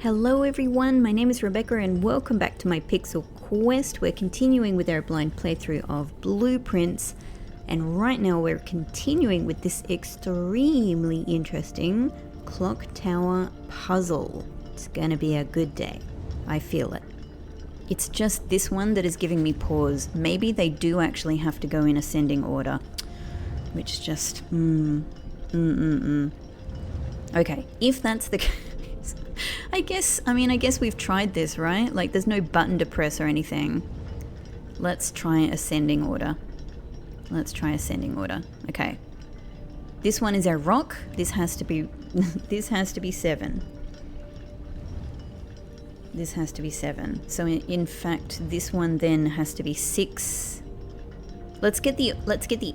Hello everyone, my name is Rebecca and welcome back to my Pixel Quest. We're continuing with our blind playthrough of Blueprints, and right now we're continuing with this extremely interesting clock tower puzzle. It's gonna be a good day. I feel it. It's just this one that is giving me pause. Maybe they do actually have to go in ascending order, which just Okay, if that's the case, I guess we've tried this, right? Like, there's no button to press or anything. Let's try ascending order. Okay. This one is our rock. This has to be this has to be 7. This has to be 7. So in fact, this one then has to be 6. Let's get the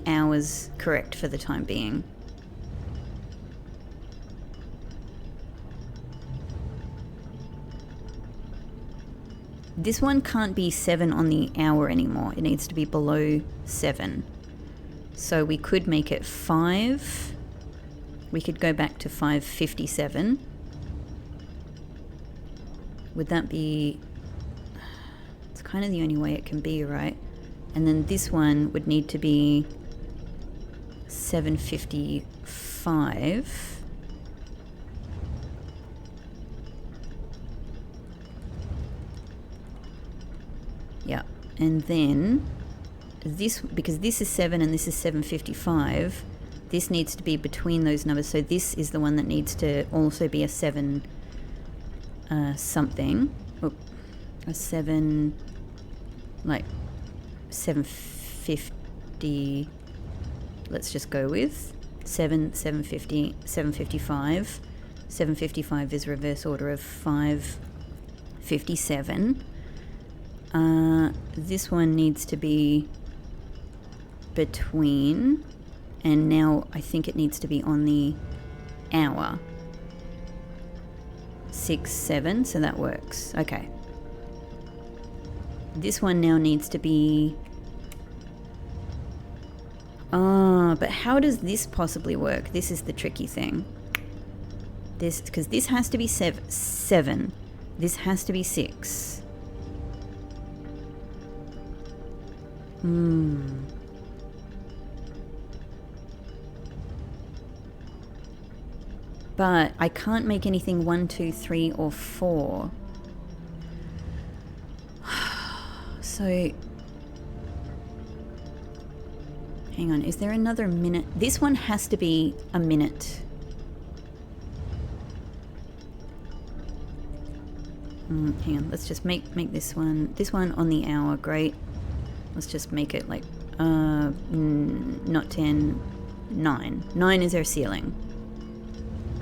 hours correct for the time being. This one can't be 7 on the hour anymore. It needs to be below 7. So we could make it 5. We could go back to 5:57. Would that be... It's kind of the only way it can be, right? And then this one would need to be 7:55. Yeah, and then this, because this is 7 and this is 7:55, this needs to be between those numbers. So this is the one that needs to also be a 7 something. Oh, a 7, like 7:50. Let's just go with 7:50, 7:55. 7:55 is reverse order of 5:57. This one needs to be between, and now I think it needs to be on the hour. 6, 7, so that works. Okay. This one now needs to be... but how does this possibly work? This is the tricky thing. This, because this has to be 7. This has to be 6. But I can't make anything 1, 2, 3, or 4. So, hang on, is there another minute? This one has to be a minute. Hang on, let's just make this one on the hour. Great. Let's just make it like, not 10, 9. 9 is our ceiling.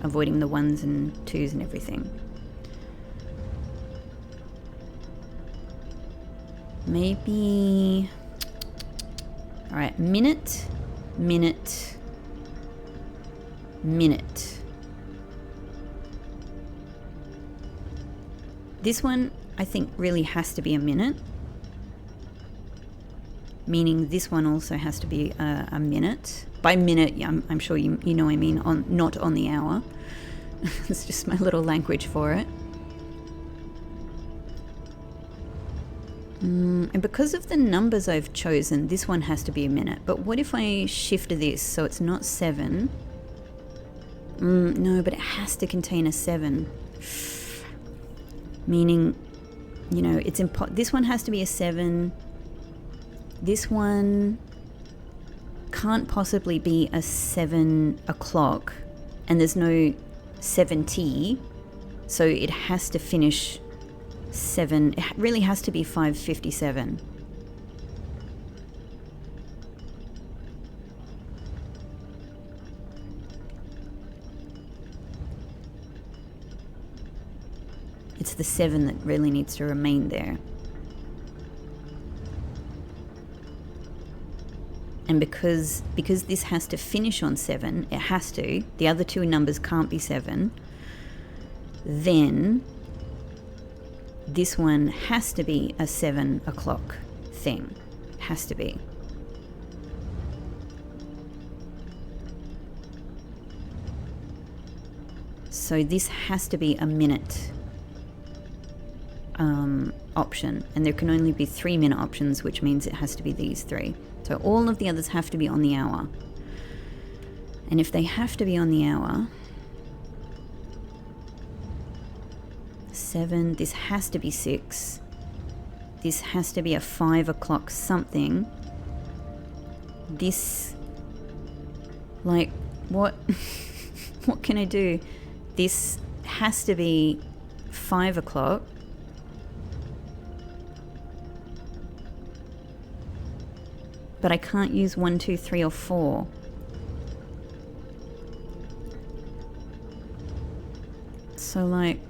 Avoiding the 1s and 2s and everything. Maybe... Alright, minute. This one, I think, really has to be a minute. Meaning this one also has to be a minute. By minute, yeah, I'm sure you know I mean, not on the hour. It's just my little language for it. And because of the numbers I've chosen, this one has to be a minute. But what if I shift this so it's not 7? No, but it has to contain a 7. Meaning, you know, it's this one has to be a 7. This one can't possibly be a 7 o'clock, and there's no 7t, so it has to finish 7. It really has to be 5:57. It's the 7 that really needs to remain there. And because this has to finish on 7, it has to, the other two numbers can't be 7, then this one has to be a 7 o'clock thing. Has to be. So this has to be a minute. option, and there can only be 3-minute options, which means it has to be these 3. So all of the others have to be on the hour. And if they have to be on the hour, 7, this has to be 6. This has to be a 5 o'clock something. This, like, what? What can I do? This has to be 5 o'clock. But I can't use 1, 2, 3, or 4. So, like,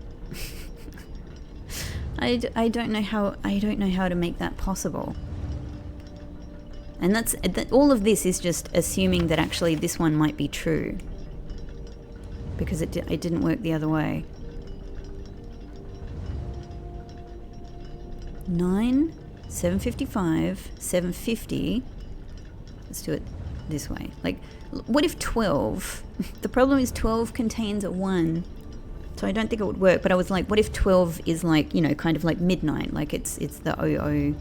I don't know how to make that possible. And all of this is just assuming that actually this one might be true, because it didn't work the other way. 9, 7:55, 7:50. Let's do it this way. Like, what if 12? The problem is 12 contains a 1. So I don't think it would work, but I was like, what if 12 is like, you know, kind of like midnight, like it's the 00.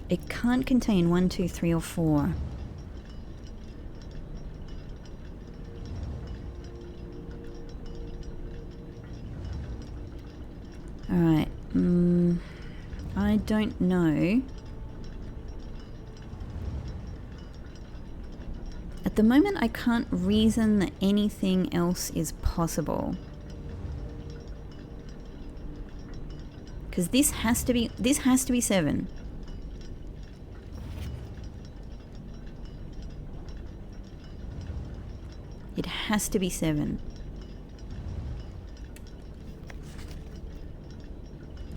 It can't contain 1, 2, 3, or 4. Alright, I don't know. At the moment, I can't reason that anything else is possible. Because this has to be 7. It has to be 7.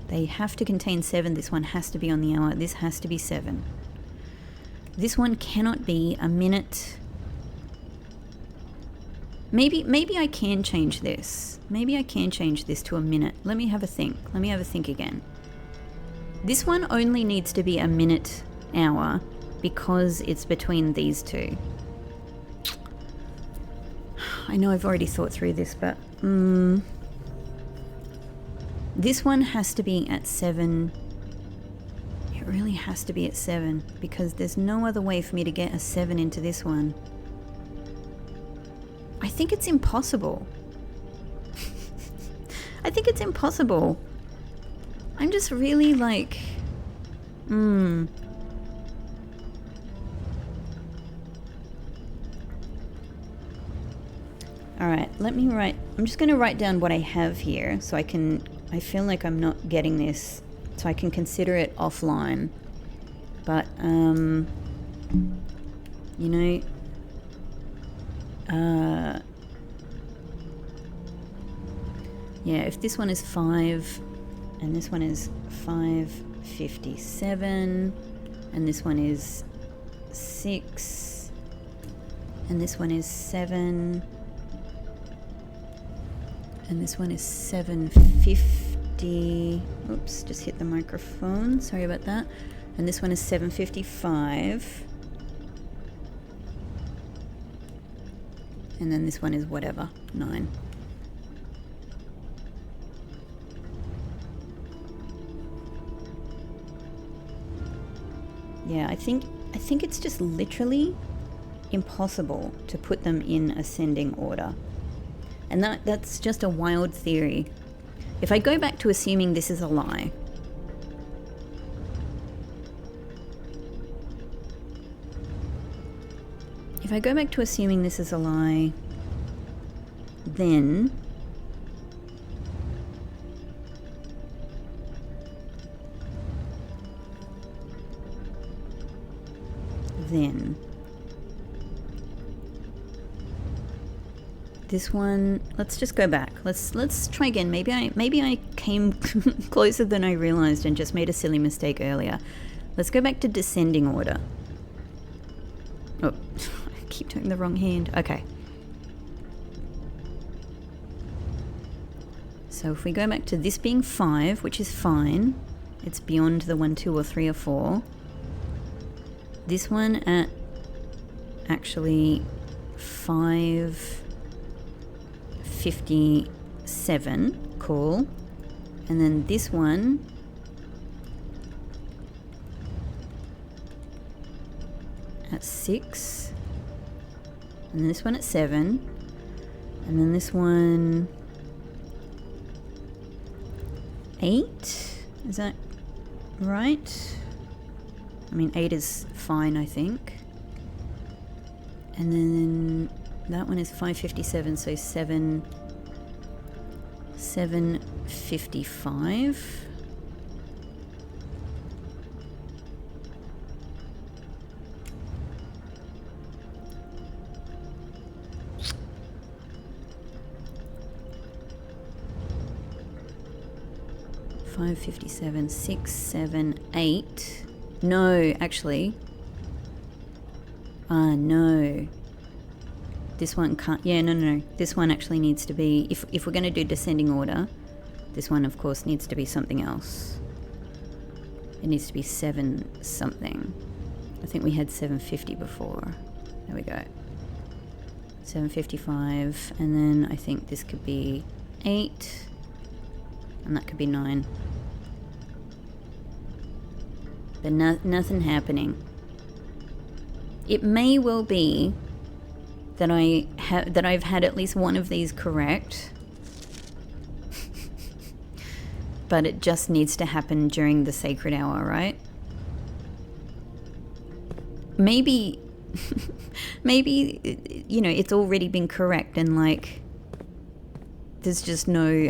They have to contain 7. This one has to be on the hour. This has to be 7. This one cannot be a minute. Maybe I can change this. Maybe I can change this to a minute. Let me have a think. Let me have a think again. This one only needs to be a minute hour because it's between these two. I know I've already thought through this, but this one has to be at 7. It really has to be at 7 because there's no other way for me to get a 7 into this one. I think it's impossible. I think it's impossible. I'm just really like, Alright, let me write, I'm just going to write down what I have here so I feel like I'm not getting this, so I can consider it offline. But, you know, yeah, if this one is 5 and this one is 5:57 and this one is 6 and this one is 7 and this one is 7:50. Oops, just hit the microphone, sorry about that. And this one is 7:55. And then this one is whatever, 9. Yeah, I think it's just literally impossible to put them in ascending order. And that's just a wild theory. If I go back to assuming this is a lie, then this one, let's just go back. Let's try again. Maybe I came closer than I realized and just made a silly mistake earlier. Let's go back to descending order. Oh, I keep doing the wrong hand. Okay. So if we go back to this being 5, which is fine. It's beyond the 1, 2, or 3, or 4. This one at actually 5:50 7. Cool. And then this one at 6. And then this one at 7. And then this one 8. Is that right? I mean, 8 is fine, I think. And then that one is 557, so 755. $557, 6, 7, 8. No, actually. No. This one can't. Yeah, no. This one actually needs to be. If we're going to do descending order, this one, of course, needs to be something else. It needs to be 7 something. I think we had 750 before. There we go. 755, and then I think this could be 8, and that could be 9. But nothing happening. It may well be that I've had at least one of these correct, but it just needs to happen during the sacred hour, right? Maybe, maybe, you know, it's already been correct and like, there's just no,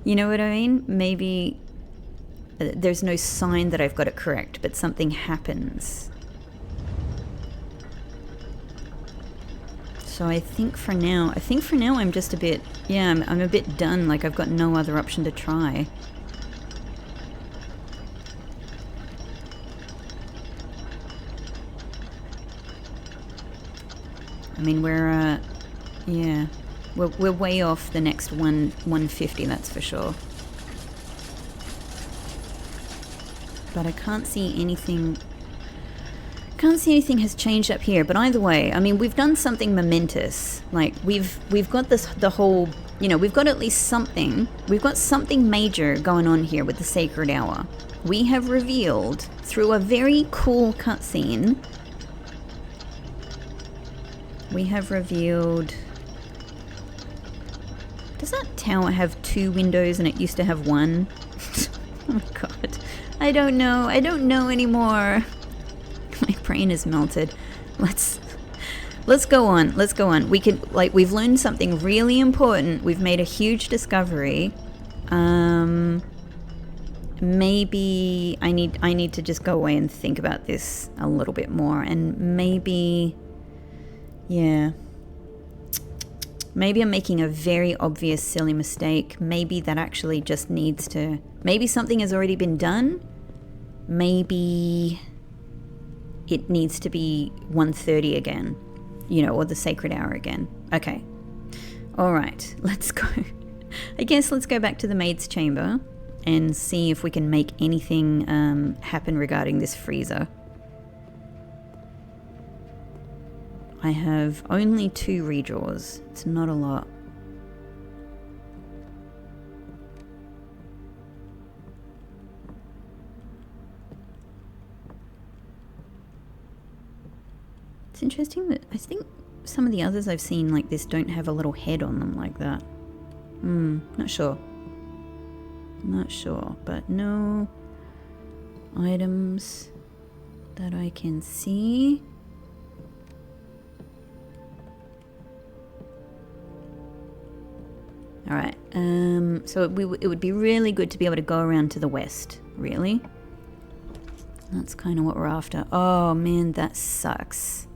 you know what I mean? Maybe there's no sign that I've got it correct, but something happens. So I think for now I'm just a bit, yeah, I'm a bit done, like I've got no other option to try. I mean, we're way off the next 150, that's for sure. But I can't see anything has changed up here. But either way, I mean, we've done something momentous. Like we've got the whole, you know, we've got at least something. We've got something major going on here with the sacred hour. We have revealed through a very cool cutscene. We have revealed. Does that tower have 2 windows and it used to have 1? Oh my god. I don't know anymore. My brain is melted. Let's go on. We can, like, we've learned something really important. We've made a huge discovery. Maybe I need to just go away and think about this a little bit more, and maybe, yeah. Maybe I'm making a very obvious silly mistake. Maybe that actually just needs to, maybe something has already been done. Maybe it needs to be 1:30 again, you know, or the sacred hour again. Okay. All right, let's go. I guess let's go back to the maid's chamber and see if we can make anything happen regarding this freezer. I have only 2 redraws. It's not a lot. It's interesting that I think some of the others I've seen like this don't have a little head on them like that. Not sure. Not sure, but no items that I can see. Alright, so it would be really good to be able to go around to the west, really. That's kind of what we're after. Oh man, that sucks.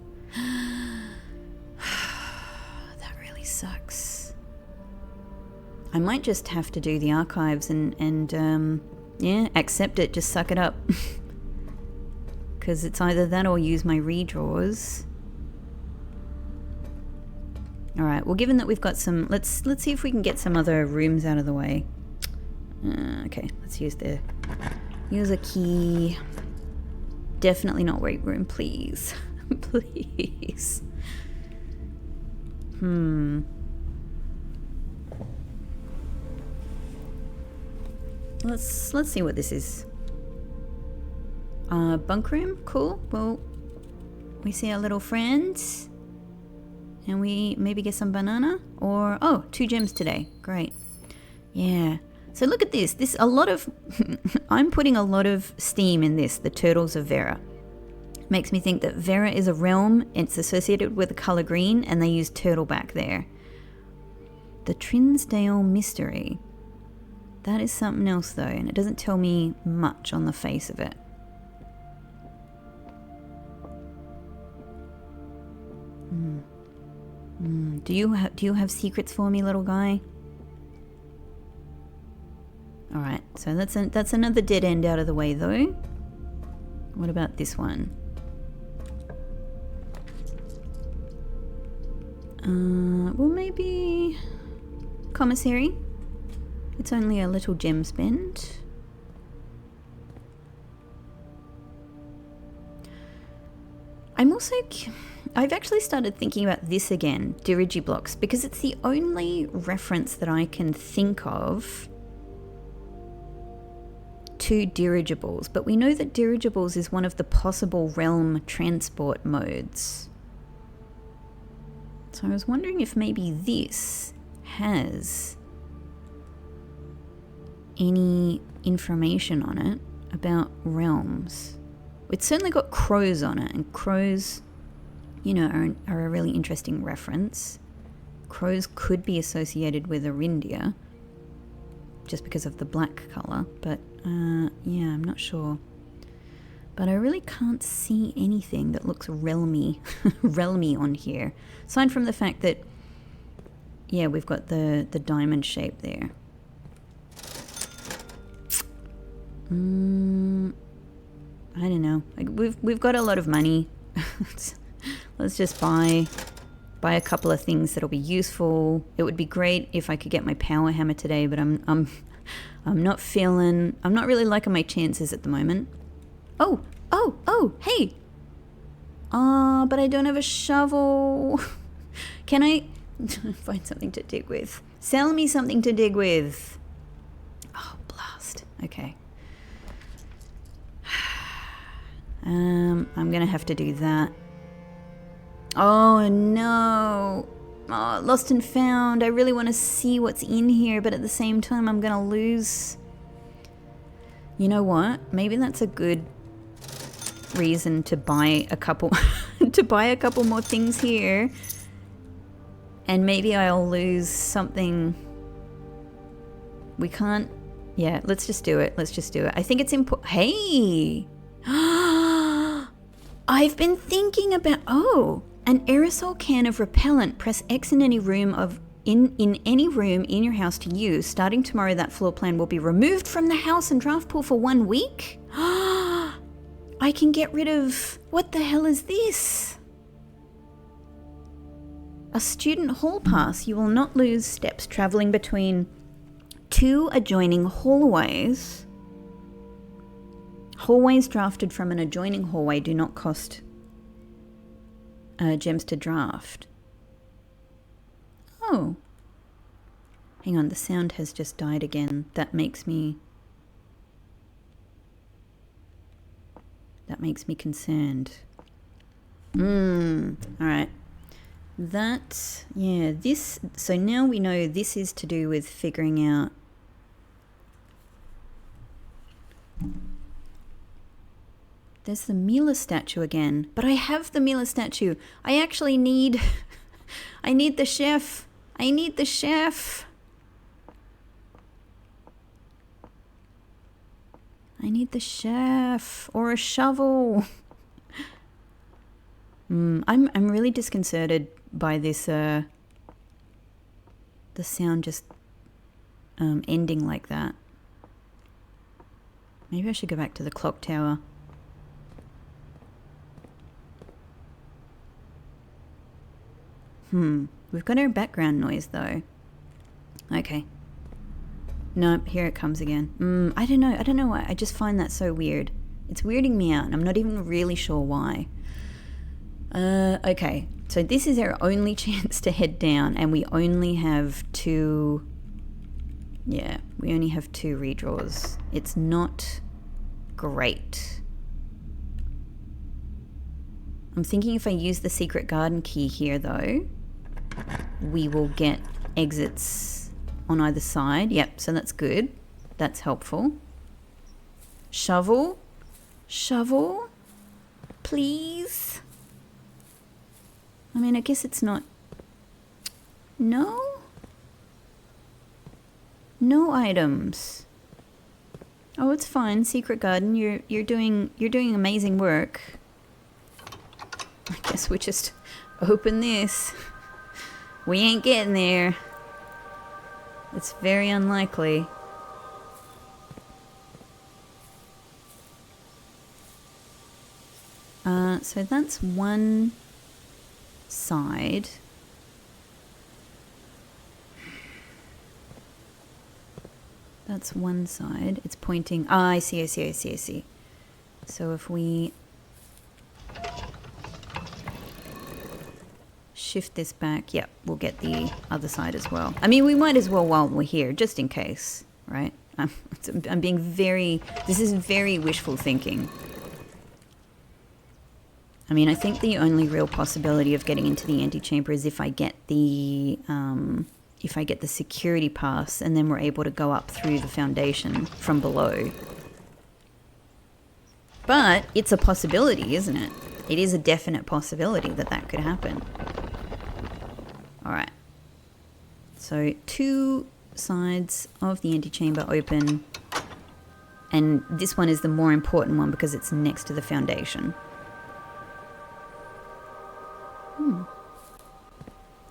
That really sucks. I might just have to do the archives and yeah, accept it, just suck it up. Because it's either that or use my redraws. Alright, well given that we've got some, let's see if we can get some other rooms out of the way. Okay, let's use a key. Definitely not weight room, please. Please. let's see what this is. Bunk room, cool. Well, we see our little friends, and we maybe get some banana, or oh, 2 gems today. Great. Yeah. So look at this. This a lot of I'm putting a lot of steam in this. The Turtles of Vera makes me think that Vera is a realm. It's associated with the color green, and they use turtle back there. The Trinsdale Mystery. That is something else though, and it doesn't tell me much on the face of it. Do you have secrets for me, little guy? All right, so that's another dead end out of the way though. What about this one? Well, maybe commissary. It's only a little gem spend. I've actually started thinking about this again, dirigiblocks, because it's the only reference that I can think of to dirigibles, but we know that dirigibles is one of the possible realm transport modes. So I was wondering if maybe this has any information on it about realms. It's certainly got crows on it, and crows, you know, are a really interesting reference. Crows could be associated with Arindia, just because of the black colour, but yeah, I'm not sure. But I really can't see anything that looks realmy, realmy on here, aside from the fact that, yeah, we've got the diamond shape there. I don't know. Like, we've got a lot of money. Let's just buy a couple of things that'll be useful. It would be great if I could get my power hammer today, but I'm not really liking my chances at the moment. Oh, hey. But I don't have a shovel. Can I find something to dig with? Sell me something to dig with. Oh, blast. Okay. I'm gonna have to do that. Oh no. Oh, lost and found. I really want to see what's in here, but at the same time I'm gonna lose. You know what? Maybe that's a good reason to buy a couple more things here. And maybe I'll lose something. We can't. Yeah, let's just do it. I think it's important. Hey! I've been thinking about, an aerosol can of repellent. Press X in any room in any room in your house to use. Starting tomorrow, that floor plan will be removed from the house and draft pool for 1 week. I can get rid of, what the hell is this? A student hall pass. You will not lose steps traveling between 2 adjoining hallways. Hallways drafted from an adjoining hallway do not cost gems to draft. Oh. Hang on, the sound has just died again. That makes me concerned. Alright. So now we know this is to do with figuring out there's the Mila statue again. But I have the Mila statue. I actually need I need the chef. I need the chef. I need the chef or a shovel. I'm really disconcerted by this the sound just ending like that. Maybe I should go back to the clock tower. We've got our background noise though. Okay. Nope, here it comes again. I don't know why. I just find that so weird. It's weirding me out and I'm not even really sure why. Okay. So this is our only chance to head down and we only have 2 Yeah, we only have 2 redraws. It's not great. I'm thinking if I use the secret garden key here though, we will get exits on either side. Yep, so that's good. That's helpful. Shovel? Shovel? Please? I mean, I guess it's not... No? No items. Oh, it's fine. Secret garden, you're doing amazing work. I guess we just open this. We ain't getting there. It's very unlikely. So that's one side. That's one side. It's pointing... Ah, I see. So if we shift this back, yep, we'll get the other side as well. I mean, we might as well while we're here, just in case, right? I'm being very... This is very wishful thinking. I mean, I think the only real possibility of getting into the antechamber is if I get the security pass, and then we're able to go up through the foundation from below. But it's a possibility, isn't it? It is a definite possibility that that could happen. All right. So 2 sides of the antechamber open, and this one is the more important one because it's next to the foundation.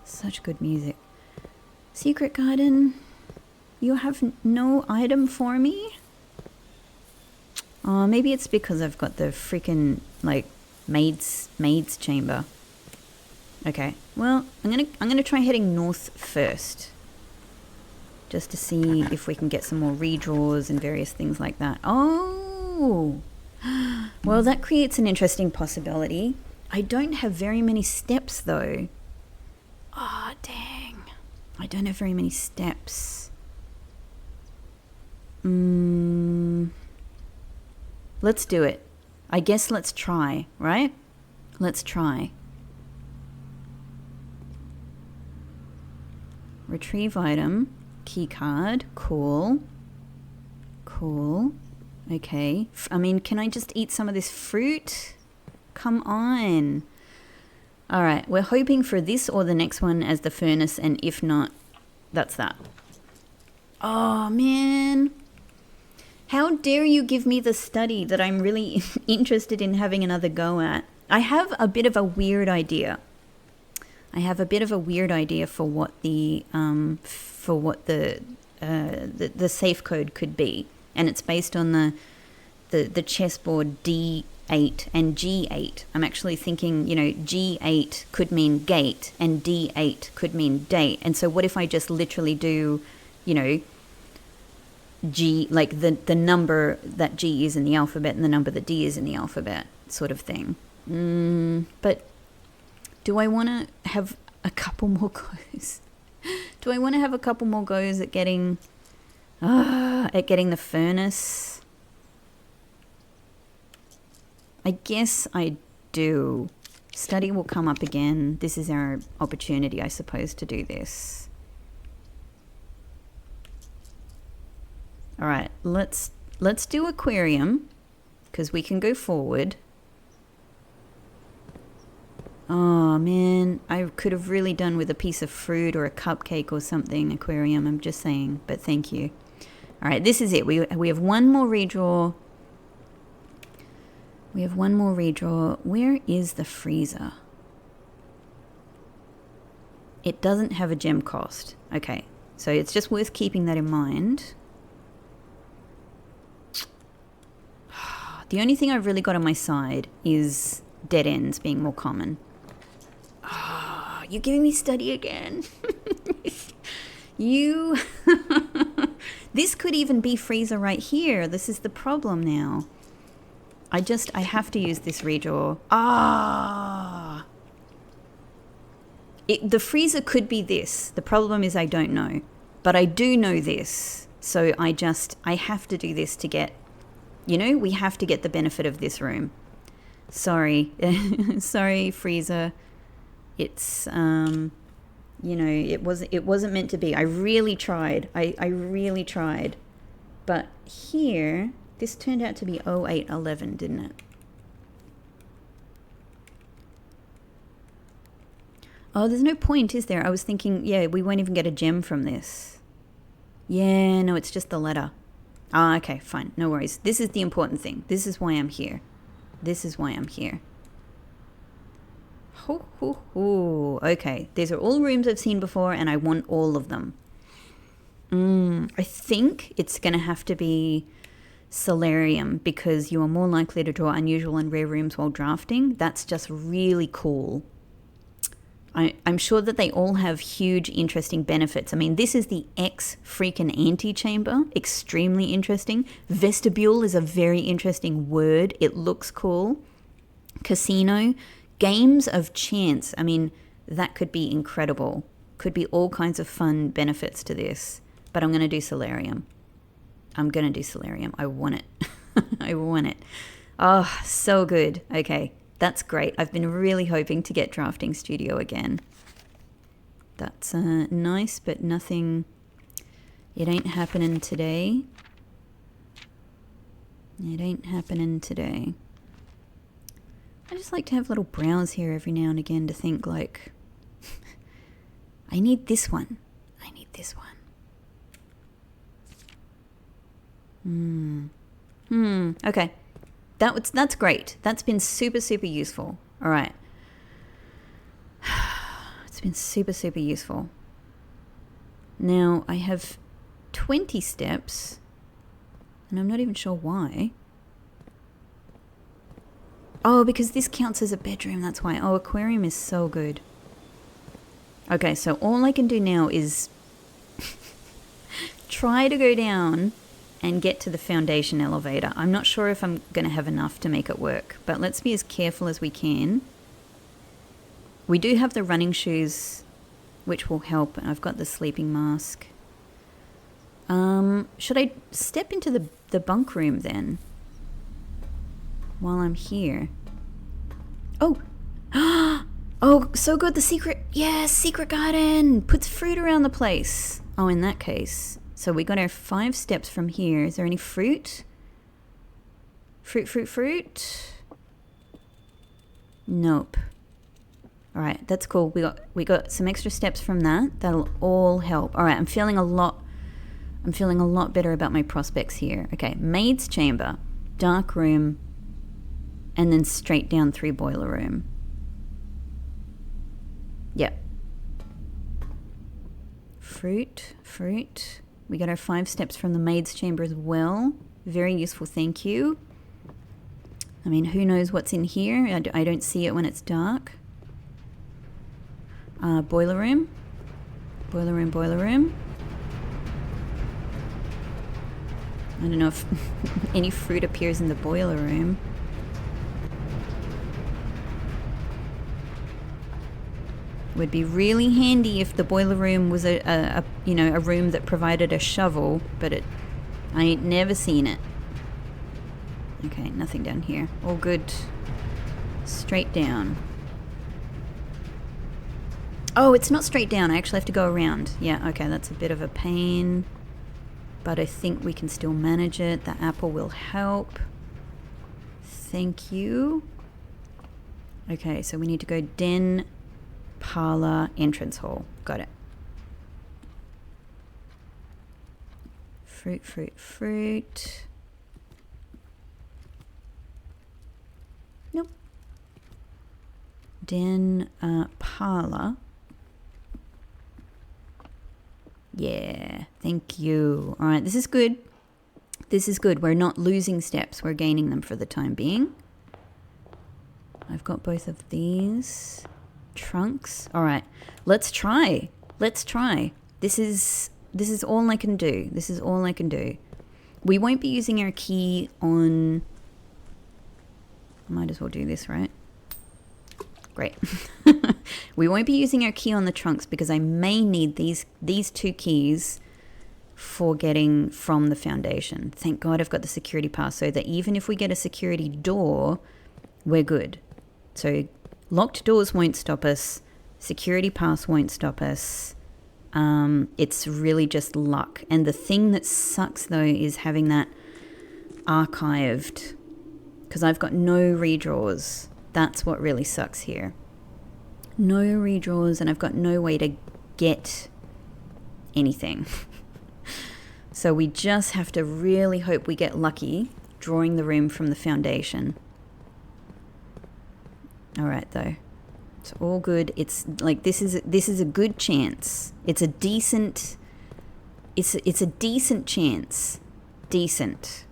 Such good music. Secret garden, you have no item for me? Oh, maybe it's because I've got the freaking, like, maid's chamber. Okay, well, I'm gonna try heading north first. Just to see if we can get some more redraws and various things like that. Oh! Well, that creates an interesting possibility. I don't have very many steps, though. Ah, oh, dang. I don't have very many steps. Let's do it. I guess let's try, right? Let's try. Retrieve item. Key card. Cool. Cool. Okay. I mean, can I just eat some of this fruit? Come on. All right, we're hoping for this or the next one as the furnace, and if not, that's that. Oh, man. How dare you give me the study that I'm really interested in having another go at? I have a bit of a weird idea. For what the safe code could be, and it's based on the chessboard D8 and G8. I'm actually thinking, G8 could mean gate and D8 could mean date. And so what if I just literally do, G, like the number that G is in the alphabet and the number that D is in the alphabet, sort of thing. But do I want to have a couple more goes? Do I want to have a couple more goes at getting the furnace? I guess I do. Study will come up again. This is our opportunity, I suppose, to do this. All right, let's do aquarium, because we can go forward. Oh, man, I could have really done with a piece of fruit or a cupcake or something, aquarium, I'm just saying, but thank you. All right, this is it. We have one more redraw. Where is the freezer? It doesn't have a gem cost. Okay, so it's just worth keeping that in mind. The only thing I've really got on my side is dead ends being more common. Ah, you're giving me study again. You... This could even be freezer right here. This is the problem now. I have to use this redraw. Ah! The freezer could be this. The problem is I don't know. But I do know this. So I have to do this to get, you know, we have to get the benefit of this room. Sorry. Sorry, freezer. It's, you know, it wasn't meant to be. I really tried. I really tried. But here, this turned out to be 0811, didn't it? Oh, there's no point, is there? I was thinking, yeah, we won't even get a gem from this. Yeah, no, it's just the letter. Ah, okay, fine. No worries. This is the important thing. This is why I'm here. This is why I'm here. Ho, ho, ho. Okay, these are all rooms I've seen before, and I want all of them. I think it's going to have to be Solarium, because you are more likely to draw unusual and rare rooms while drafting. That's just really cool. I'm sure that they all have huge, interesting benefits. I mean, this is the freaking antechamber. Extremely interesting. Vestibule is a very interesting word. It looks cool. Casino. Games of chance. I mean, that could be incredible. Could be all kinds of fun benefits to this. But I'm going to do Solarium. I'm going to do Solarium. I want it. I want it. Oh, so good. Okay. That's great. I've been really hoping to get Drafting Studio again. That's nice, but nothing... It ain't happening today. It ain't happening today. I just like to have little brows here every now and again to think like... I need this one. I need this one. Okay. That's great. That's been super, super useful. All right. It's been super, super useful. Now, I have 20 steps, and I'm not even sure why. Oh, because this counts as a bedroom, that's why. Oh, aquarium is so good. Okay, so all I can do now is try to go down and get to the foundation elevator. I'm not sure if I'm going to have enough to make it work, but let's be as careful as we can. We do have the running shoes, which will help. I've got the sleeping mask. Should I step into the bunk room then? While I'm here. Oh! Oh, so good, the secret... Yes, secret garden! Puts fruit around the place. Oh, in that case... So we got our 5 steps from here. Is there any fruit? Fruit? Nope. All right, that's cool. We got some extra steps from that. That'll all help. All right, I'm feeling a lot better about my prospects here. Okay, maid's chamber, dark room, and then straight down through boiler room. Yep. Fruit. We got our 5 steps from the maid's chamber as well. Very useful, thank you. I mean, who knows what's in here? I don't see it when it's dark. Boiler room. Boiler room. I don't know if any fruit appears in the boiler room. Would be really handy if the boiler room was a room that provided a shovel, but I ain't never seen it. Okay, nothing down here. All good. Straight down. Oh, it's not straight down. I actually have to go around. Yeah, okay, that's a bit of a pain, but I think we can still manage it. The apple will help. Thank you. Okay, so we need to go den, parlor, entrance hall. Got it. Fruit. Nope. Den, parlor. Yeah, thank you. All right, this is good. We're not losing steps. We're gaining them for the time being. I've got both of these. Trunks. All right, let's try. This is all I can do. We won't be using our key on... Might as well do this, right? Great. We won't be using our key on the trunks because I may need these 2 keys for getting from the foundation. Thank God I've got the security pass so that even if we get a security door, we're good. So locked doors won't stop us. Security pass won't stop us. It's really just luck. And the thing that sucks though is having that archived, because I've got no redraws. That's what really sucks here. No redraws, and I've got no way to get anything. So we just have to really hope we get lucky drawing the room from the foundation. All right, though. It's all good. It's like this is a good chance. It's a decent chance. Decent.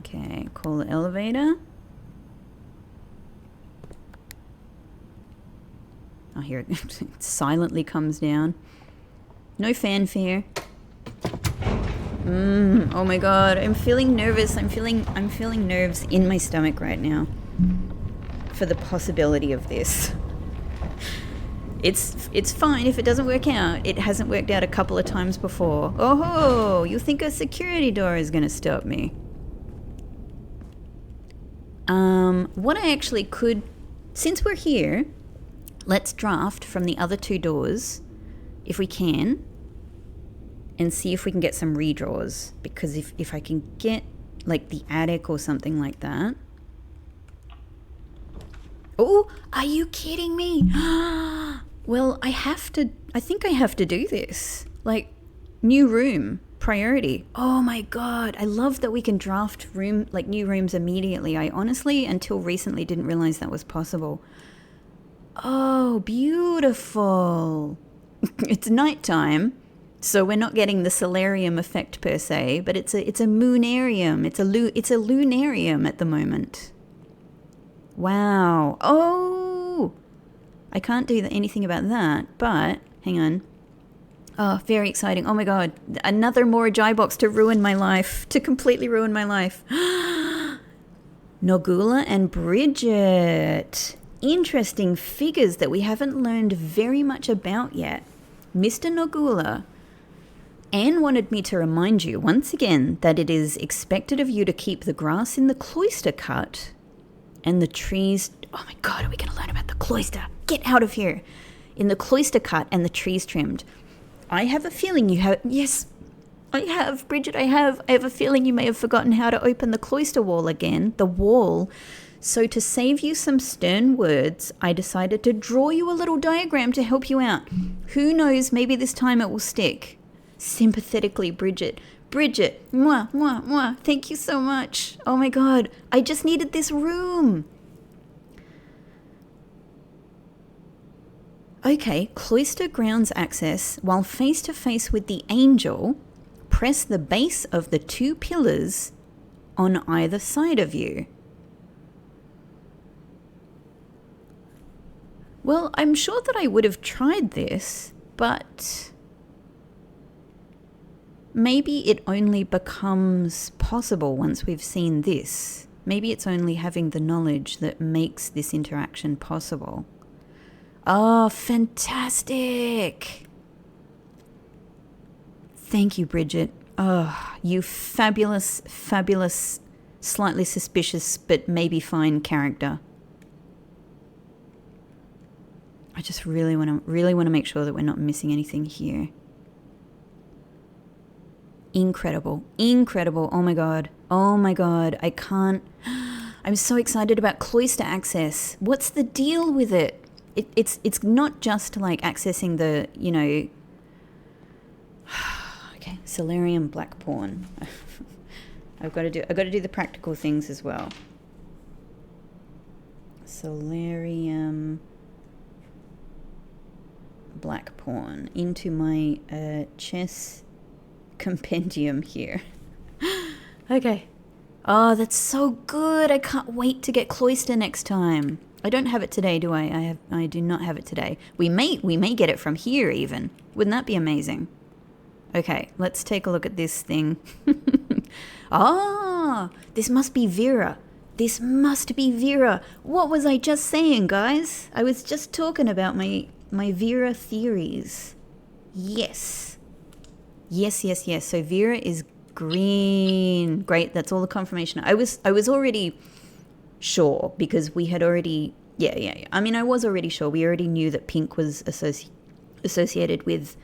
Okay, call the elevator. Oh, here it silently comes down. No fanfare. Oh my God, I'm feeling nervous. I'm feeling nerves in my stomach right now for the possibility of this. It's fine if it doesn't work out. It hasn't worked out a couple of times before. Oh, you think a security door is going to stop me? What I actually could, since we're here, let's draft from the other two doors, if we can, and see if we can get some redraws. Because if I can get, like, the attic or something like that. Oh, are you kidding me? Well, I think I have to do this. Like, new room, priority. Oh my God, I love that we can draft new rooms immediately. I honestly, until recently, didn't realize that was possible. Oh, beautiful. It's nighttime, so we're not getting the solarium effect per se, but it's a moonarium. It's a lunarium at the moment. Wow. Oh, I can't do anything about that, but hang on. Oh, very exciting. Oh my God, another Morajai box to ruin my life, to completely ruin my life. Nogula and Bridget. Interesting figures that we haven't learned very much about yet. Mr. Nogula, Anne wanted me to remind you once again that it is expected of you to keep the grass in the cloister cut and the trees... Oh my God, are we going to learn about the cloister? Get out of here. In the cloister cut and the trees trimmed. I have a feeling you have... Yes, I have, Bridget, I have a feeling you may have forgotten how to open the cloister wall again. The wall... So to save you some stern words, I decided to draw you a little diagram to help you out. Who knows, maybe this time it will stick. Sympathetically, Bridget. Bridget, mwah, mwah, mwah, thank you so much. Oh my God, I just needed this room. Okay, cloister grounds access while face to face with the angel. Press the base of the two pillars on either side of you. Well, I'm sure that I would have tried this, but maybe it only becomes possible once we've seen this. Maybe it's only having the knowledge that makes this interaction possible. Oh, fantastic! Thank you, Bridget. Oh, you fabulous, fabulous, slightly suspicious, but maybe fine character. I just really want to make sure that we're not missing anything here. Incredible. Incredible. Oh my God. Oh my God. I can't... I'm so excited about cloister access. What's the deal with it? It's not just like accessing the, you know... Okay, Solarium Black Pawn. I've got to do the practical things as well. Solarium Black Pawn into my chess compendium here. Okay. Oh, that's so good. I can't wait to get cloister next time. I don't have it today, do I? I do not have it today. We may get it from here even. Wouldn't that be amazing? Okay, let's take a look at this thing. Ah, this must be Vera. This must be Vera. What was I just saying, guys? I was just talking about my Vera theories. Yes. Yes, yes, yes. So Vera is green. Great, that's all the confirmation. I was already sure because we had already... Yeah. I mean, I was already sure. We already knew that pink was associated with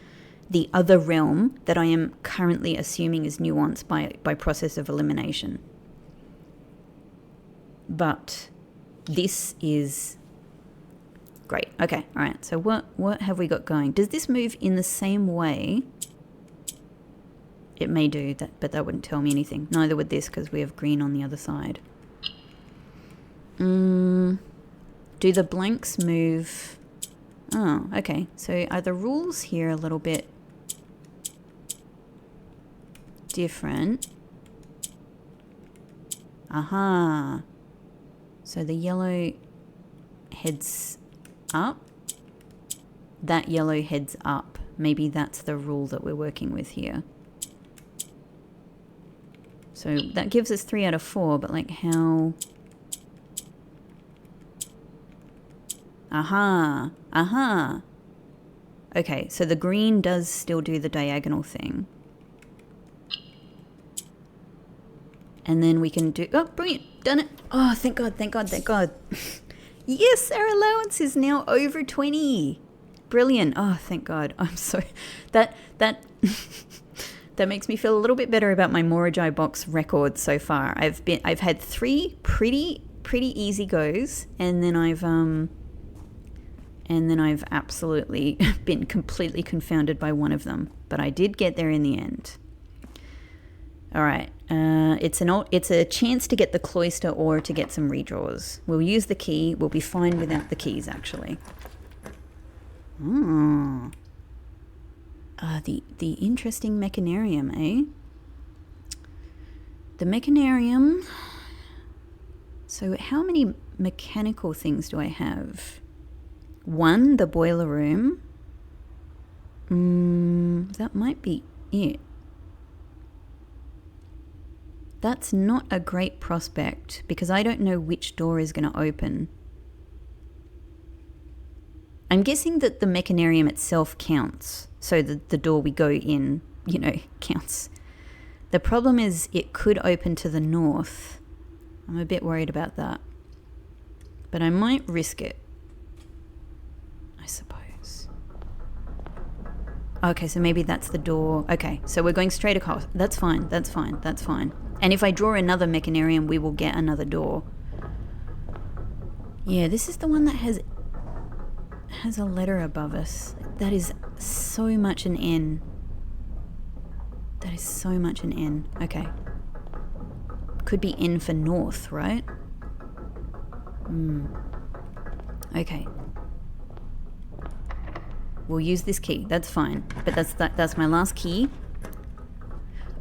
the other realm that I am currently assuming is nuanced by process of elimination. But this is great. Okay, all right. So what have we got going? Does this move in the same way? It may do that, but that wouldn't tell me anything. Neither would this because we have green on the other side. Do the blanks move? Oh, okay. So are the rules here a little bit different? Aha. So the yellow heads up. That yellow heads up. Maybe that's the rule that we're working with here. So that gives us 3 out of 4, but like how... Aha. Aha. Okay, so the green does still do the diagonal thing. And then we can do... Oh, brilliant. Done it. Oh, thank God, thank God, thank God. Yes, our allowance is now over 20. Brilliant. Oh, thank God. I'm so... That that makes me feel a little bit better about my Morajai box record so far. I've had 3 pretty easy goes, and then I've absolutely been completely confounded by one of them. But I did get there in the end. All right. It's a chance to get the cloister or to get some redraws. We'll use the key. We'll be fine without the keys, actually. Oh. The interesting mechanarium, eh? The mechanarium. So how many mechanical things do I have? 1, the boiler room. That might be it. That's not a great prospect because I don't know which door is going to open. I'm guessing that the mechanarium itself counts. So the door we go in, counts. The problem is it could open to the north. I'm a bit worried about that. But I might risk it, I suppose. Okay, so maybe that's the door. Okay, so we're going straight across. That's fine, that's fine, that's fine. And if I draw another mechanarium, we will get another door. Yeah, this is the one that has a letter above us. That is so much an N. That is so much an N. Okay. Could be N for north, right? Okay. We'll use this key. That's fine. But that's my last key.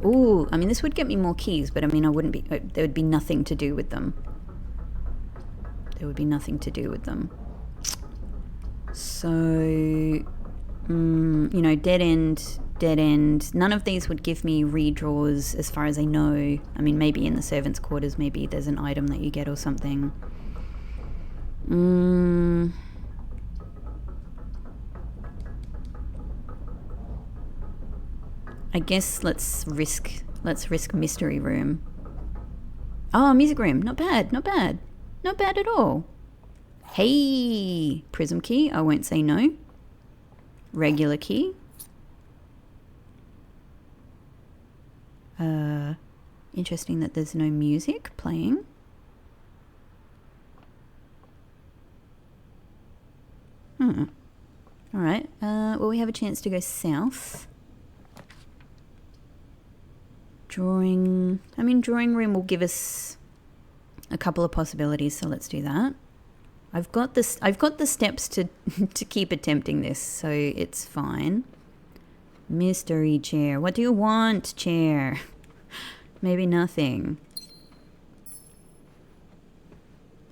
Ooh, I mean, this would get me more keys, but I mean, there would be nothing to do with them. There would be nothing to do with them. So, dead end. None of these would give me redraws as far as I know. I mean, maybe in the servants' quarters, maybe there's an item that you get or something. I guess let's risk mystery room. Oh, music room. Not bad, not bad. Not bad at all. Hey, prism key. I won't say no. Regular key. Interesting that there's no music playing. All right. Well, we have a chance to go south. Drawing room will give us a couple of possibilities, so let's do that. I've got the steps to keep attempting this, so it's fine. Mystery chair. What do you want, chair? Maybe nothing.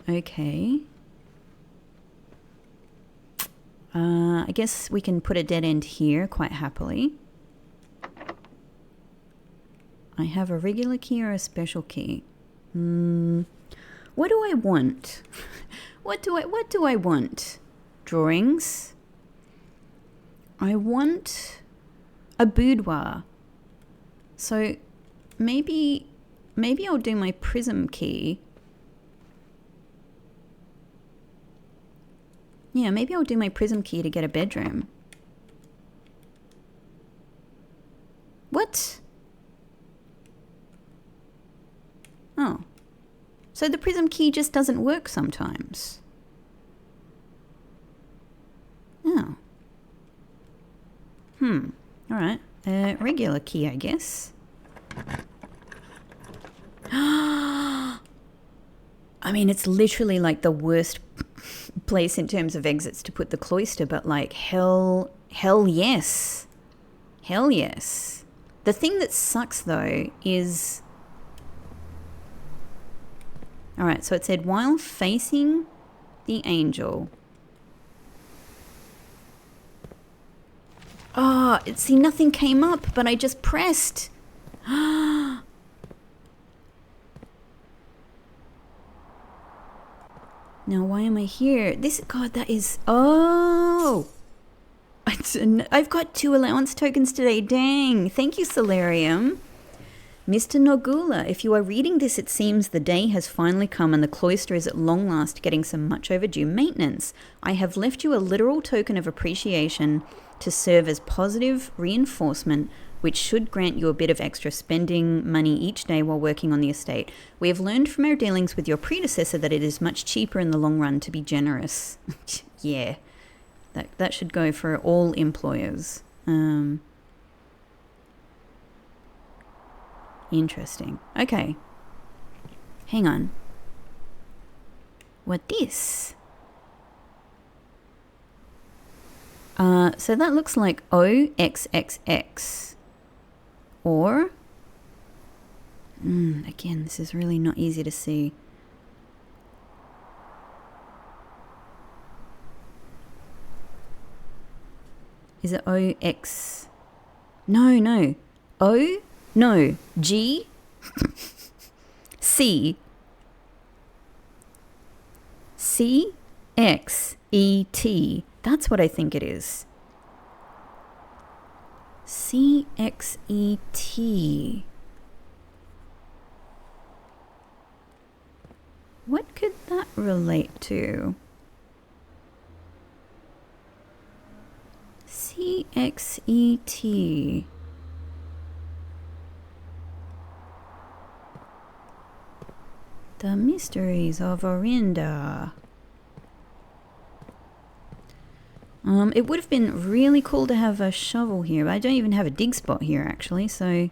Okay. I guess we can put a dead end here quite happily. I have a regular key or a special key. What do I want? What do I want? Drawings. I want a boudoir. So maybe I'll do my prism key. Yeah, maybe I'll do my prism key to get a bedroom. What? Oh. So the prism key just doesn't work sometimes. Oh. Alright. Regular key, I guess. I mean, it's literally like the worst place in terms of exits to put the cloister, but like hell yes. Hell yes. The thing that sucks though is... Alright, so it said while facing the angel. Oh, see, nothing came up, but I just pressed. Now why am I here? God, that is... Oh! I've got 2 allowance tokens today, dang. Thank you, Solarium. Mr. Nogula, if you are reading this, it seems the day has finally come and the cloister is at long last getting some much overdue maintenance. I have left you a literal token of appreciation to serve as positive reinforcement, which should grant you a bit of extra spending money each day while working on the estate. We have learned from our dealings with your predecessor that it is much cheaper in the long run to be generous. Yeah, that should go for all employers. Interesting. Okay. Hang on. What this? So that looks like OXXX. Or... again, this is really not easy to see. Is it OX? No. O? No. G? C? C? X? E? T? That's what I think it is. CXET. What could that relate to? CXET. The Mysteries of Orinda. It would have been really cool to have a shovel here, but I don't even have a dig spot here actually, so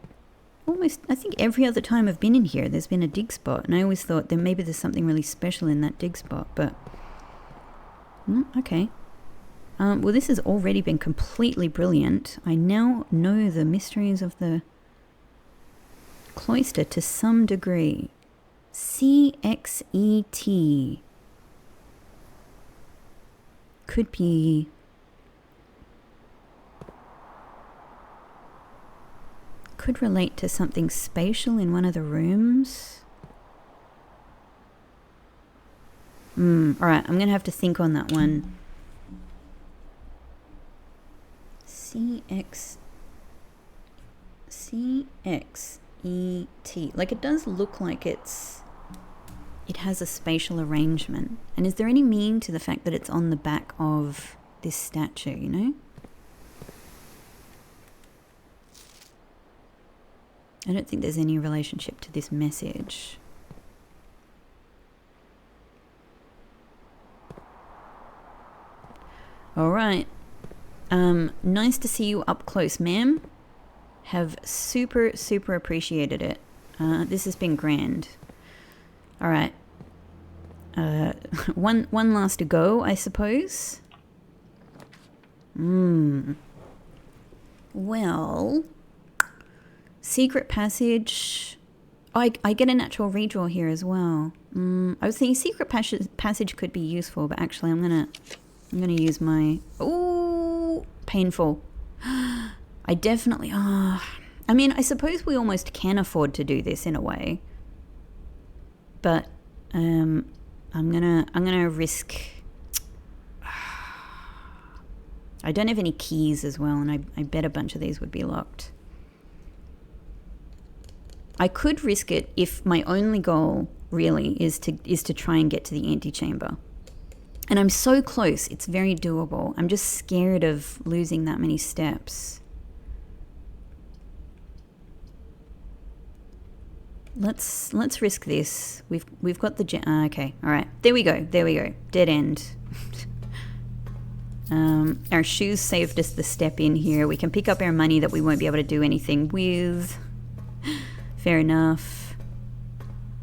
almost, I think every other time I've been in here there's been a dig spot, and I always thought that maybe there's something really special in that dig spot, but okay. Well, this has already been completely brilliant. I now know the mysteries of the cloister to some degree. CXET. Could be... could relate to something spatial in one of the rooms. Alright, I'm gonna have to think on that one. CXET. Like, it does look like it has a spatial arrangement. And is there any meaning to the fact that it's on the back of this statue, you know? I don't think there's any relationship to this message. Alright. Nice to see you up close, ma'am. Have super, super appreciated it. This has been grand. Alright. One last to go, I suppose. Well... secret passage. Oh, I get a natural redraw here as well. I was thinking secret passage could be useful, but actually I'm gonna use my... Ooh, painful. I definitely... I mean, I suppose we almost can afford to do this in a way. But I'm gonna risk. I don't have any keys as well, and I bet a bunch of these would be locked. I could risk it if my only goal really is to try and get to the antechamber. And I'm so close, it's very doable. I'm just scared of losing that many steps. Let's risk this. We've got the okay, all right. There we go. Dead end. Our shoes saved us the step in here. We can pick up our money that we won't be able to do anything with. Fair enough.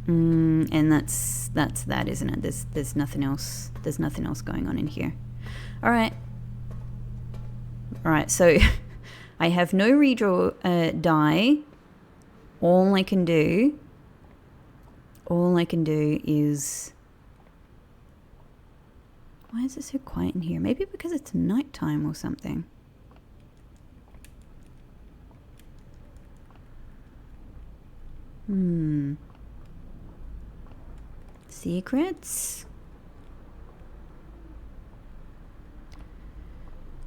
And that's that, isn't it? There's nothing else. There's nothing else going on in here. All right. So I have no redraw die. All I can do is... Why is it so quiet in here? Maybe because it's nighttime or something. Secrets?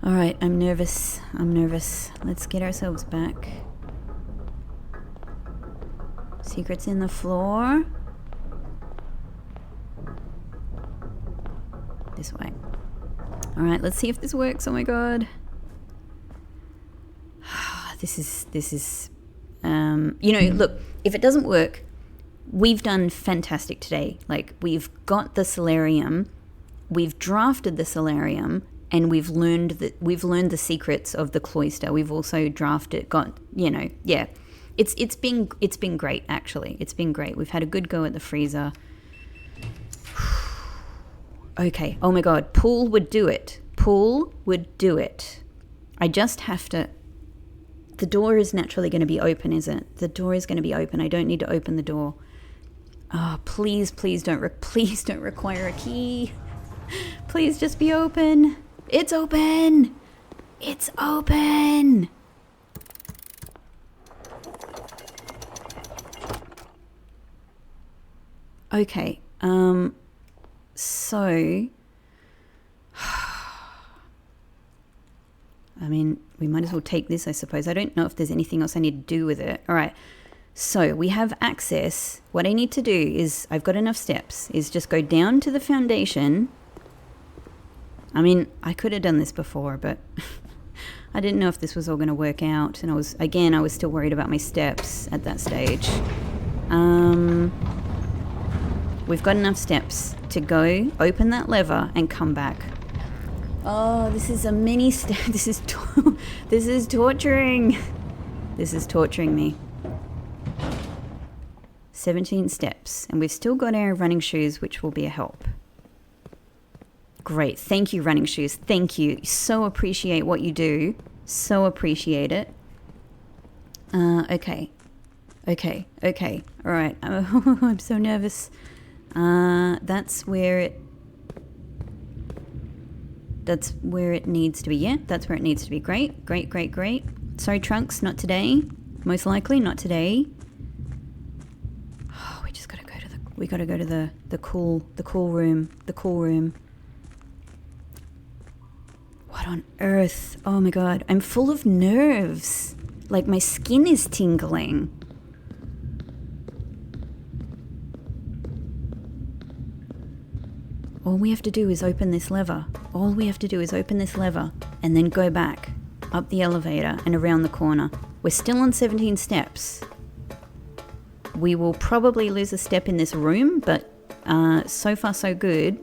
All right, I'm nervous. Let's get ourselves back. Secrets in the floor. This way. All right, let's see if this works. Oh my god. This is you know, look, if it doesn't work, we've done fantastic today. Like, we've got the solarium, we've drafted the solarium, and we've learned the secrets of the cloister. We've also got, you know, yeah. It's been great, actually. It's been great. We've had a good go at the freezer. Okay. Oh my god, pool would do it. I just have to... The door is naturally going to be open, isn't it? The door is going to be open. I don't need to open the door. Oh, please don't require a key. Please just be open. It's open. Okay. So... I mean, we might as well take this, I suppose. I don't know if there's anything else I need to do with it. All right. So we have access. What I need to do is, I've got enough steps, is just go down to the foundation. I mean, I could have done this before, but I didn't know if this was all going to work out. And I was still worried about my steps at that stage. We've got enough steps to go, open that lever, and come back. Oh, this is a mini step. This is torturing. This is torturing me. 17 steps. And we've still got our running shoes, which will be a help. Great. Thank you, running shoes. Thank you. So appreciate what you do. So appreciate it. Okay. All right. I'm so nervous. That's where it needs to be. Yeah, that's where it needs to be. Great. Sorry, Trunks, not today. Most likely not today. Oh, we just gotta go to the cool room. What on earth? Oh my god, I'm full of nerves. Like, my skin is tingling. All we have to do is open this lever. And then go back up the elevator and around the corner. We're still on 17 steps. We will probably lose a step in this room, but so far so good.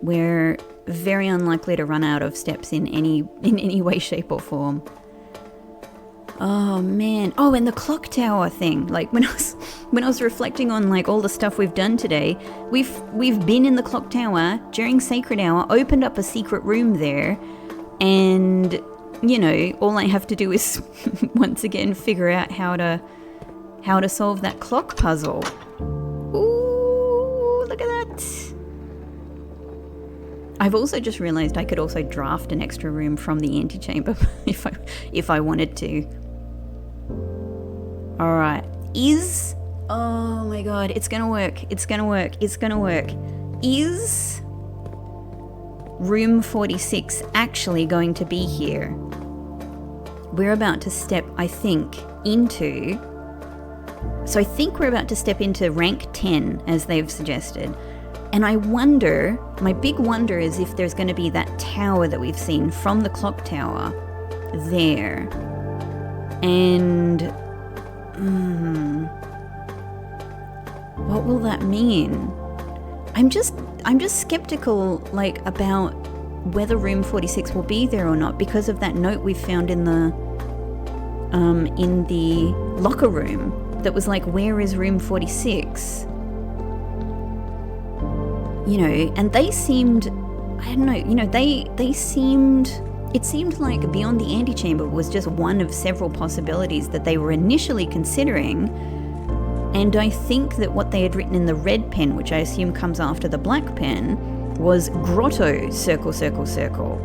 We're very unlikely to run out of steps in any way, shape or form. Oh man. Oh, and the clock tower thing. Like, when I was reflecting on, like, all the stuff we've done today, we've been in the clock tower during sacred hour, opened up a secret room there, and, you know, all I have to do is once again figure out how to solve that clock puzzle. Ooh, look at that. I've also just realized I could also draft an extra room from the antechamber if I wanted to. All right. Is Oh my god, it's gonna work. It's gonna work. It's gonna work. Is room 46 actually going to be here? We're about to step, I think, into... So I think we're about to step into rank 10, as they've suggested. And I wonder, my big wonder is if there's going to be that tower that we've seen from the clock tower there. And... what will that mean? I'm just skeptical, like, about whether room 46 will be there or not because of that note we found in the locker room that was like, where is room 46? You know, and they seemed, I don't know, you know, they seemed, it seemed like Beyond the Antechamber was just one of several possibilities that they were initially considering. And I think that what they had written in the red pen, which I assume comes after the black pen, was grotto circle circle circle,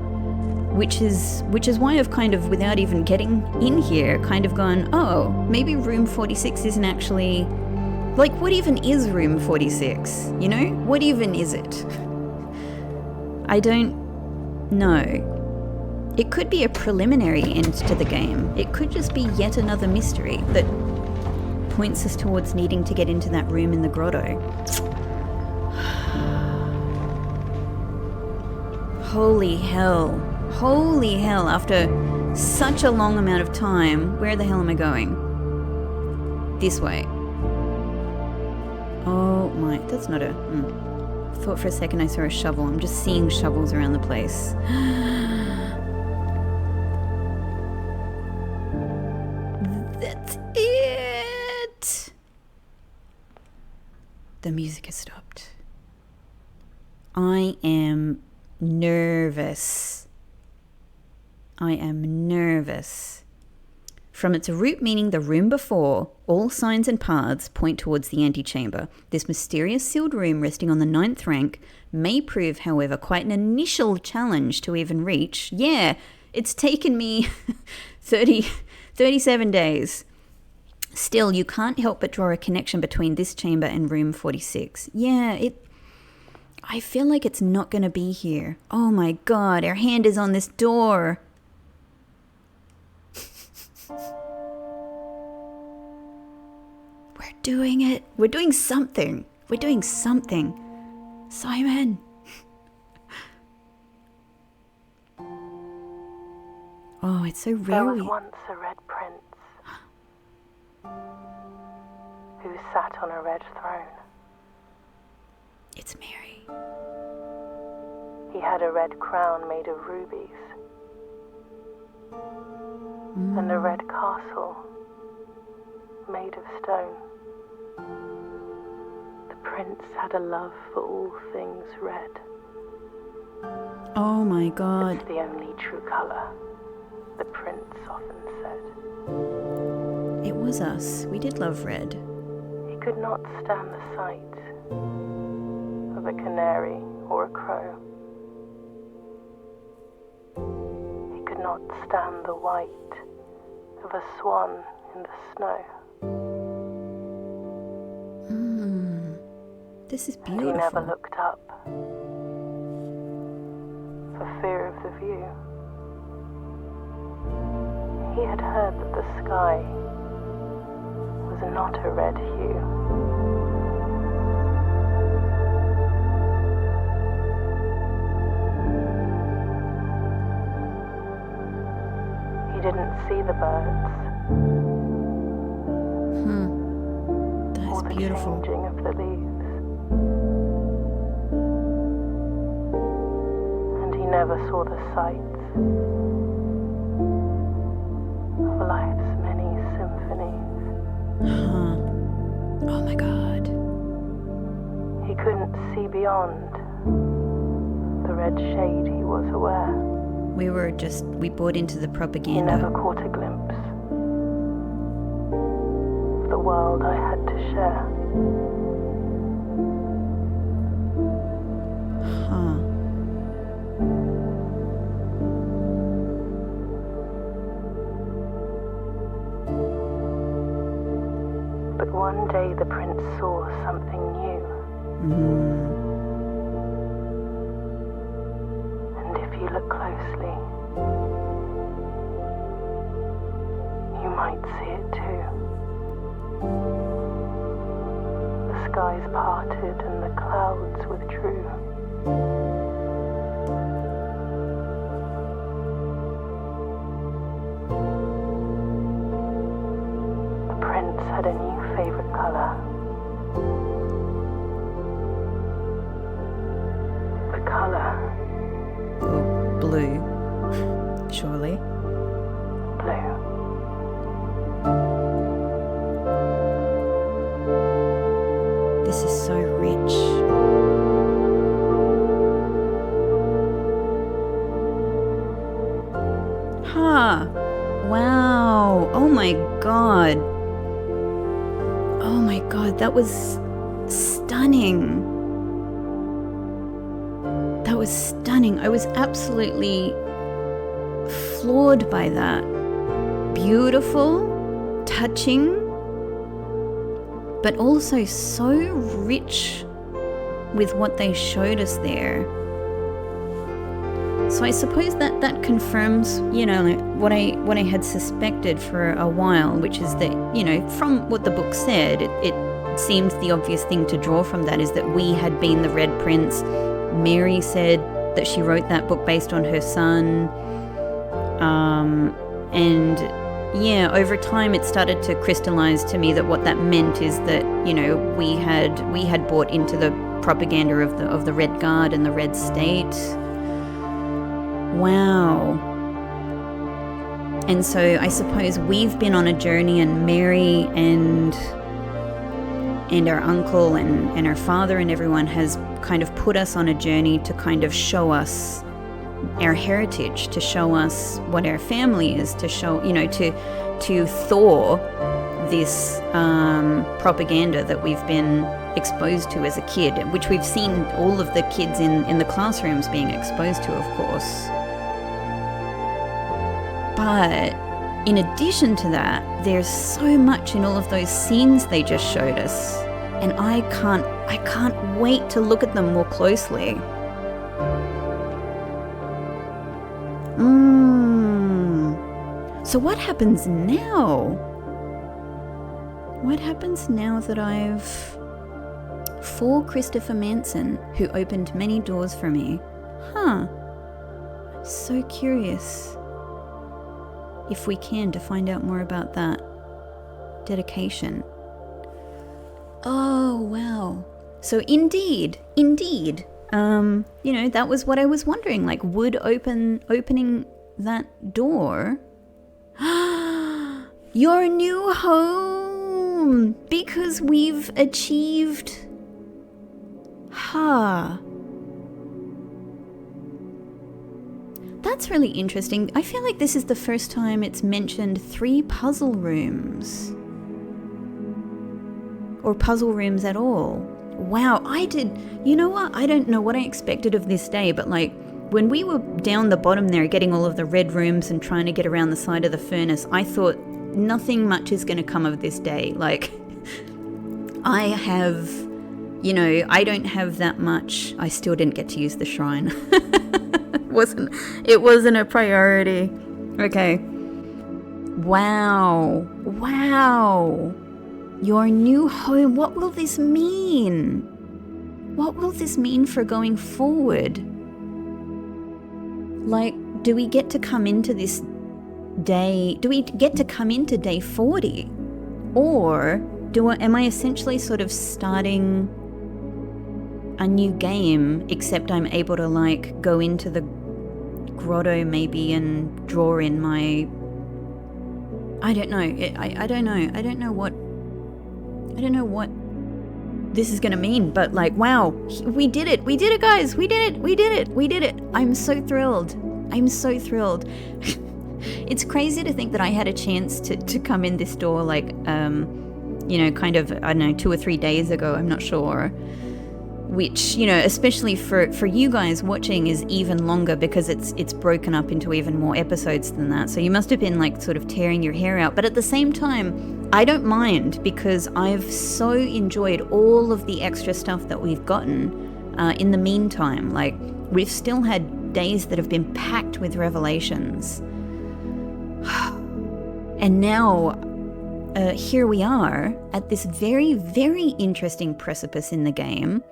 which is why I've kind of, without even getting in here, kind of gone, oh, maybe room 46 isn't actually, like, what even is room 46? You know, what even is it? I don't know. It could be a preliminary end to the game. It could just be yet another mystery that points us towards needing to get into that room in the grotto. Holy hell. Holy hell, after such a long amount of time, where the hell am I going? This way. Oh my, that's not a... Thought for a second I saw a shovel. I'm just seeing shovels around the place. That's it! The music has stopped. I am nervous. I am nervous. From its root meaning the room before, all signs and paths point towards the antechamber. This mysterious sealed room resting on the 9th rank may prove, however, quite an initial challenge to even reach. Yeah, it's taken me 37 days. Still, you can't help but draw a connection between this chamber and room 46. Yeah, I feel like it's not going to be here. Oh my god, our hand is on this door. We're doing it. We're doing something. We're doing something. Simon. Oh, it's so rare. There was once a red prince who sat on a red throne. It's Mary. He had a red crown made of rubies and a red castle made of stone. The prince had a love for all things red. Oh my god. It's the only true colour, the prince often said. It was us. We did love red. He could not stand the sight of a canary or a crow. He could not stand the white of a swan in the snow. This is And beautiful. he never looked up for fear of the view. He had heard that the sky was not a red hue. He didn't see the birds That's or the beautiful. changing of the leaves. And he never saw the sights of life's many symphonies. Oh my god. He couldn't see beyond the red shade, he was aware. We bought into the He propaganda. never caught a glimpse of the world I had to share. But one day the prince saw something new. And if you look closely, you might see it too. The skies parted and the clouds withdrew. The prince had a new favorite color. The color. Blue. Surely. Blue. This is so rich. Wow. Oh my god. Oh my god, that was stunning. That was stunning. I was absolutely floored by that. Beautiful, touching, but also so rich with what they showed us there. So I suppose that confirms, what I had suspected for a while, which is that, from what the book said, it seemed the obvious thing to draw from that is that we had been the Red Prince. Mary said that she wrote that book based on her son. And yeah, over time it started to crystallize to me that what that meant is that, we had bought into the propaganda of the Red Guard and the Red State. Wow. And so I suppose we've been on a journey, and Mary and our uncle and our father and everyone has kind of put us on a journey to kind of show us our heritage, to show us what our family is, to show, to thaw this propaganda that we've been exposed to as a kid, which we've seen all of the kids in the classrooms being exposed to, of course. But in addition to that, there's so much in all of those scenes they just showed us, and I can't wait to look at them more closely. So what happens now? What happens now that for Christopher Manson, who opened many doors for me? I'm so curious if we can to find out more about that dedication. Oh, wow. So indeed, that was what I was wondering, like, would opening that door your new home, because we've achieved That's really interesting. I feel like this is the first time it's mentioned 3 puzzle rooms. Or puzzle rooms at all. Wow, you know what? I don't know what I expected of this day, but like, when we were down the bottom there getting all of the red rooms and trying to get around the side of the furnace, I thought nothing much is going to come of this day. Like, I have, I don't have that much. I still didn't get to use the shrine. It wasn't a priority. Okay. Wow. Your new home. What will this mean? What will this mean for going forward? Like, do we get to come into this day? Do we get to come into day 40? Or am I essentially sort of starting a new game, except I'm able to like go into the grotto maybe and draw in my... I don't know. I don't know. I don't know what this is gonna mean, but like, wow, we did it, guys, we did it. I'm so thrilled. It's crazy to think that I had a chance to come in this door like, kind of, I don't know, 2 or 3 days ago, I'm not sure, which, you know, especially for you guys watching, is even longer because it's broken up into even more episodes than that. So you must have been like sort of tearing your hair out. But at the same time, I don't mind because I've so enjoyed all of the extra stuff that we've gotten in the meantime. Like, we've still had days that have been packed with revelations. And now here we are at this very, very interesting precipice in the game.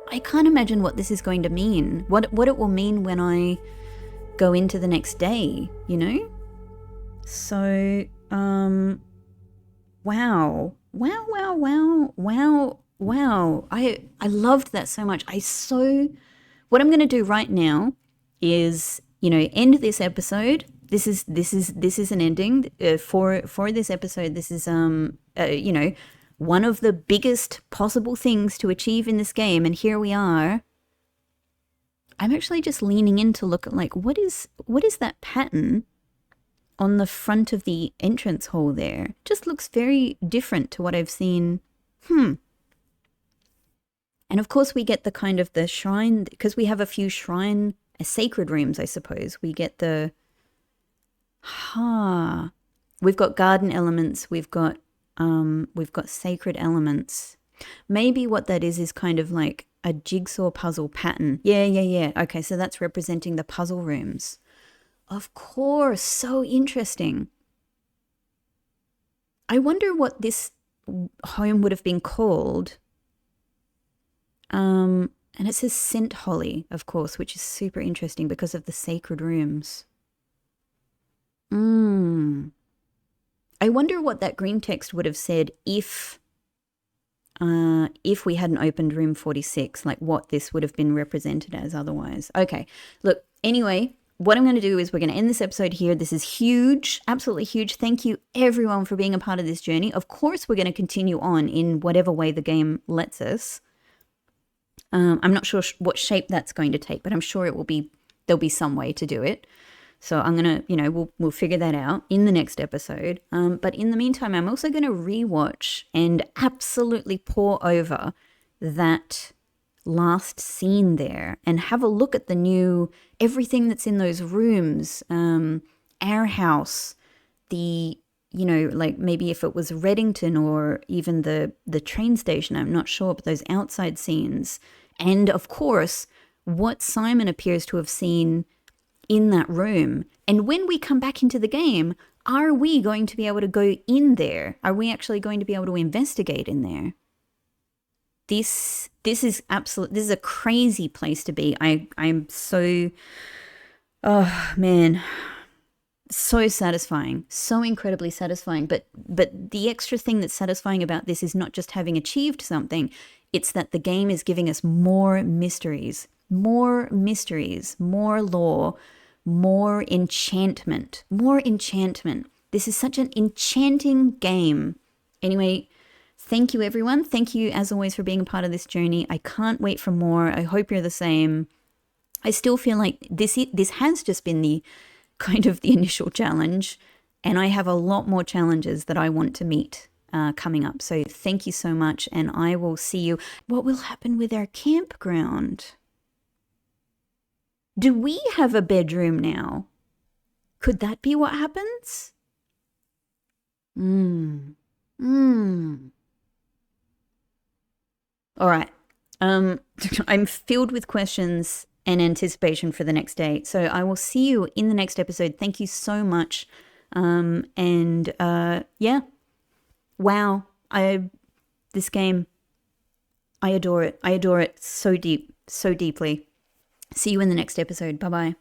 I can't imagine what this is going to mean, what it will mean when I go into the next day, you know? So, wow. I loved that so much. What I'm going to do right now is, you know, end this episode. This is an ending for this episode. This is you know, one of the biggest possible things to achieve in this game, and here we are. I'm actually just leaning in to look at, like, what is that pattern on the front of the entrance hall there? Just looks very different to what I've seen. And of course we get the kind of the shrine, because we have a few sacred rooms, I suppose. We get the we've got garden elements, we've got sacred elements. Maybe what that is kind of like a jigsaw puzzle pattern. Yeah. Okay, so that's representing the puzzle rooms. Of course, so interesting. I wonder what this home would have been called. And it says Scent Holly, of course, which is super interesting because of the sacred rooms. I wonder what that green text would have said if we hadn't opened room 46, like what this would have been represented as otherwise. Okay, look, anyway, what I'm going to do is we're going to end this episode here. This is huge, absolutely huge. Thank you everyone for being a part of this journey. Of course, we're going to continue on in whatever way the game lets us. I'm not sure what shape that's going to take, but I'm sure there'll be some way to do it. So I'm going to, you know, we'll figure that out in the next episode. But in the meantime, I'm also going to rewatch and absolutely pore over that last scene there and have a look at everything that's in those rooms, our house, you know, like maybe if it was Reddington or even the train station, I'm not sure, but those outside scenes. And of course, what Simon appears to have seen in that room. And when we come back into the game, are we going to be able to go in there? Are we actually going to be able to investigate in there? This is a crazy place to be. I'm so, oh man, so satisfying, so incredibly satisfying. But the extra thing that's satisfying about this is not just having achieved something, it's that the game is giving us more mysteries, more lore, more enchantment. This is such an enchanting game. Anyway, thank you everyone. Thank you as always for being a part of this journey. I can't wait for more. I hope you're the same. I still feel like this has just been the kind of the initial challenge, and I have a lot more challenges that I want to meet coming up. So thank you so much, and I will see you. What will happen with our campground? Do we have a bedroom now? Could that be what happens? All right. I'm filled with questions and anticipation for the next day. So I will see you in the next episode. Thank you so much. Yeah. Wow. This game, I adore it. I adore it so deeply. See you in the next episode. Bye-bye.